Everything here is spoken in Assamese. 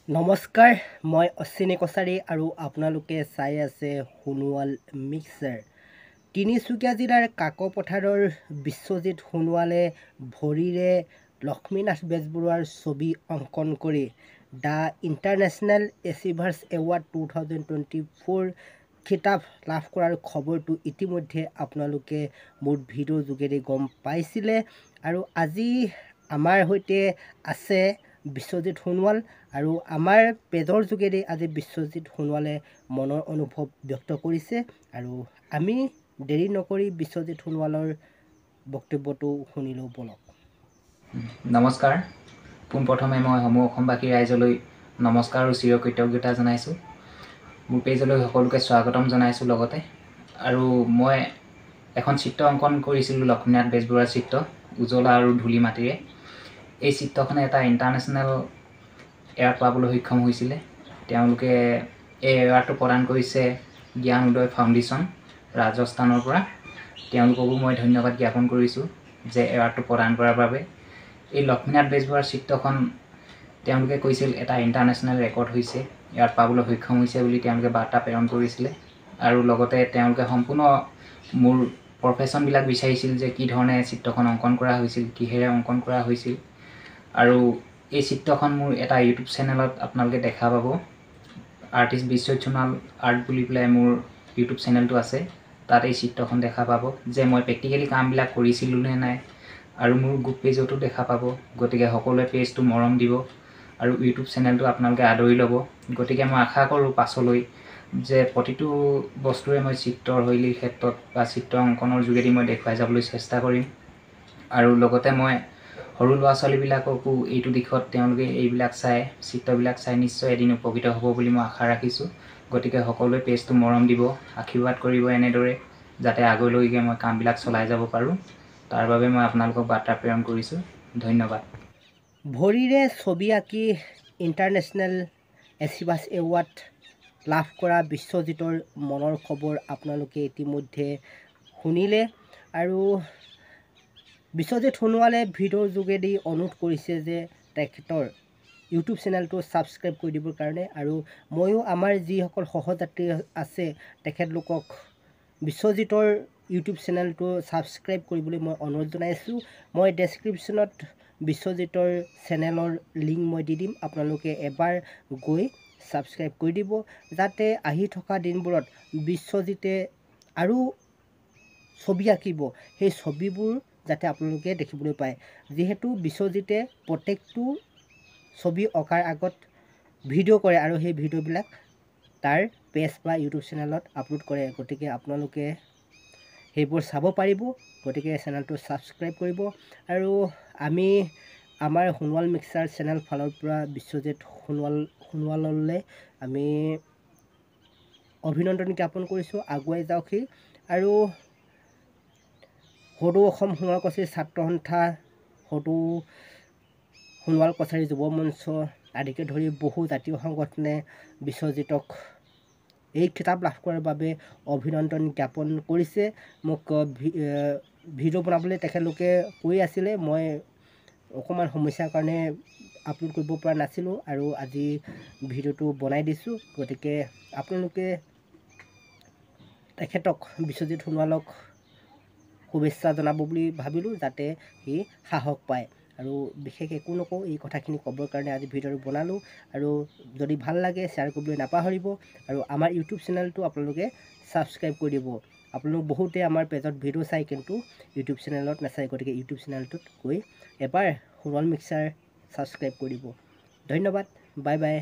নমস্কাৰ, মই অশ্বিনী কছাৰী আৰু আপোনালোকে চাই আছে সোণোৱাল মিক্সাৰ। তিনিচুকীয়া জিলাৰ কাকপথাৰৰ বিশ্বজিৎ সোণোৱালে ভৰিৰে লক্ষ্মীনাথ বেজবৰুৱাৰ ছবি অংকন কৰি দ্য ইণ্টাৰনেশ্যনেল এচিভাৰ্ছ এৱাৰ্ড 2024 খিতাপ লাভ কৰাৰ খবৰটো ইতিমধ্যে আপোনালোকে মোৰ ভিডিঅ'ৰ যোগেদি গম পাইছিলে। আৰু আজি আমাৰ সৈতে আছে বিশ্বজিৎ সোণোৱাল আৰু আমাৰ পেজৰ যোগেদি আজি বিশ্বজিৎ সোণোৱালে মনৰ অনুভৱ ব্যক্ত কৰিছে আৰু আমি দেৰি নকৰি বিশ্বজিৎ সোণোৱালৰ বক্তব্যটো শুনি লওঁ বলক। নমস্কাৰ। পোনপ্ৰথমে মই সমূহ অসমবাসী ৰাইজলৈ নমস্কাৰ আৰু চিৰকৃতজ্ঞতা জনাইছোঁ। মোৰ পেজলৈ সকলোকে স্বাগতম জনাইছোঁ। লগতে আৰু মই এখন চিত্ৰ অংকন কৰিছিলোঁ, লক্ষ্মীনাথ বেজবৰুৱাৰ চিত্ৰ, উজলা আৰু ধূলি মাটিৰে। এই চিত্ৰখনে এটা ইণ্টাৰনেশ্যনেল এৱাৰ্ড পাবলৈ সক্ষম হৈছিলে। তেওঁলোকে এই এৱাৰ্ডটো প্ৰদান কৰিছে জ্ঞান উদয় ফাউণ্ডেশ্যন, ৰাজস্থানৰ পৰা। তেওঁলোককো মই ধন্যবাদ জ্ঞাপন কৰিছোঁ যে এৱাৰ্ডটো প্ৰদান কৰাৰ বাবে। এই লক্ষ্মীনাথ বেজবৰুৱাৰ চিত্ৰখন তেওঁলোকে কৈছিল এটা ইণ্টাৰনেশ্যনেল ৰেকৰ্ড হৈছে, এৱাৰ্ড পাবলৈ সক্ষম হৈছে বুলি তেওঁলোকে বাৰ্তা প্ৰেৰণ কৰিছিলে। আৰু লগতে তেওঁলোকে সম্পূৰ্ণ মোৰ প্ৰফেশ্যনবিলাক বিচাৰিছিল যে কি ধৰণে চিত্ৰখন অংকন কৰা হৈছিল, কিহেৰে অংকন কৰা হৈছিল। আৰু এই চিত্ৰখন মোৰ এটা ইউটিউব চেনেলত আপোনালোকে দেখা পাব। আৰ্টিষ্ট বিশ্বজিৎ সোণোৱাল আৰ্ট বুলি পেলাই মোৰ ইউটিউব চেনেলটো আছে। তাত এই চিত্ৰখন দেখা পাব যে মই প্ৰেক্টিকেলি কামবিলাক কৰিছিলোঁ নে নাই, আৰু মোৰ গ্ৰুপ পেজতো দেখা পাব। গতিকে সকলোৱে পেজটো মৰম দিব আৰু ইউটিউব চেনেলটো আপোনালোকে আদৰি ল'ব। গতিকে মই আশা কৰোঁ পাছলৈ যে প্ৰতিটো বস্তুৰে মই চিত্ৰৰ শৈলীৰ ক্ষেত্ৰত বা চিত্ৰ অংকনৰ যোগেদি মই দেখুৱাই যাবলৈ চেষ্টা কৰিম। আৰু লগতে মই সৰু ল'ৰা ছোৱালীবিলাককো এইটো দিশত তেওঁলোকে এইবিলাক চাই, চিত্ৰবিলাক চাই নিশ্চয় এদিন উপকৃত হ'ব বুলি মই আশা ৰাখিছোঁ। গতিকে সকলোৱে পেজটো মৰম দিব, আশীৰ্বাদ কৰিব এনেদৰে, যাতে আগলৈকে মই কামবিলাক চলাই যাব পাৰোঁ। তাৰ বাবে মই আপোনালোকক বাৰ্তা প্ৰেৰণ কৰিছোঁ। ধন্যবাদ। ভৰিৰে ছবি আঁকি ইণ্টাৰনেশ্যনেল এচিভাৰ্ছ এৱাৰ্ড লাভ কৰা বিশ্বজিতৰ মনৰ খবৰ আপোনালোকে ইতিমধ্যে শুনিলে। আৰু বিশ্বজিৎ সোণোৱালে ভিডিঅ'ৰ যোগেদি অনুৰোধ কৰিছে যে তেখেতৰ ইউটিউব চেনেলটো ছাবস্ক্ৰাইব কৰি দিবৰ কাৰণে। আৰু ময়ো আমাৰ যিসকল সহযাত্ৰী আছে তেখেতলোকক বিশ্বজিতৰ ইউটিউব চেনেলটো ছাবস্ক্ৰাইব কৰিবলৈ মই অনুৰোধ জনাইছোঁ। মই ডেছক্ৰিপশ্যনত বিশ্বজিতৰ চেনেলৰ লিংক মই দি দিম, আপোনালোকে এবাৰ গৈ ছাবস্ক্ৰাইব কৰি দিব, যাতে আহি থকা দিনবোৰত বিশ্বজিতে আৰু ছবি আঁকিব, সেই ছবিবোৰ যাতে আপোনালোকে দেখিবলৈ পায়। যিহেতু বিশ্বজিতে প্ৰত্যেকটো ছবি অঁকাৰ আগত ভিডিঅ' কৰে আৰু সেই ভিডিঅ'বিলাক তাৰ পেজ বা ইউটিউব চেনেলত আপলোড কৰে। গতিকে আপোনালোকে সেইবোৰ চাব পাৰিব। গতিকে চেনেলটো ছাবস্ক্ৰাইব কৰিব। আৰু আমি আমাৰ সোণোৱাল মিক্সাৰ চেনেল ফালৰ পৰা বিশ্বজিৎ সোণোৱাললৈ আমি অভিনন্দন জ্ঞাপন কৰিছোঁ, আগুৱাই যাওক সি। আৰু সদৌ অসম সোণোৱাল কছাৰী ছাত্ৰ সন্থা, সদৌ সোণোৱাল কছাৰী যুৱ মঞ্চ আদিকে ধৰি বহু জাতীয় সংগঠনে বিশ্বজিতক এই খিতাপ লাভ কৰাৰ বাবে অভিনন্দন জ্ঞাপন কৰিছে। মোক ভিডিঅ' বনাবলৈ তেখেতলোকে কৈ আছিলে, মই অকণমান সমস্যাৰ কাৰণে আপলোড কৰিব পৰা নাছিলোঁ আৰু আজি ভিডিঅ'টো বনাই দিছোঁ। গতিকে আপোনালোকে তেখেতক বিশ্বজিৎ সোণোৱালক শুভেচ্ছা জনাব বুলি ভাবিলোঁ, যাতে সি সাহস পায়। আৰু বিশেষ একো নকওঁ, এই কথাখিনি ক'বৰ কাৰণে আজি ভিডিঅ'টো বনালোঁ। আৰু যদি ভাল লাগে শ্বেয়াৰ কৰিবলৈ নাপাহৰিব। আৰু আমাৰ ইউটিউব চেনেলটো আপোনালোকে ছাবস্ক্ৰাইব কৰি দিব। আপোনালোক বহুতে আমাৰ পেজত ভিডিঅ' চাই কিন্তু ইউটিউব চেনেলত নাচায়। গতিকে ইউটিউব চেনেলটোত গৈ এবাৰ সোণোৱাল মিক্সাৰ ছাবস্ক্ৰাইব কৰি দিব। ধন্যবাদ, বাই বাই।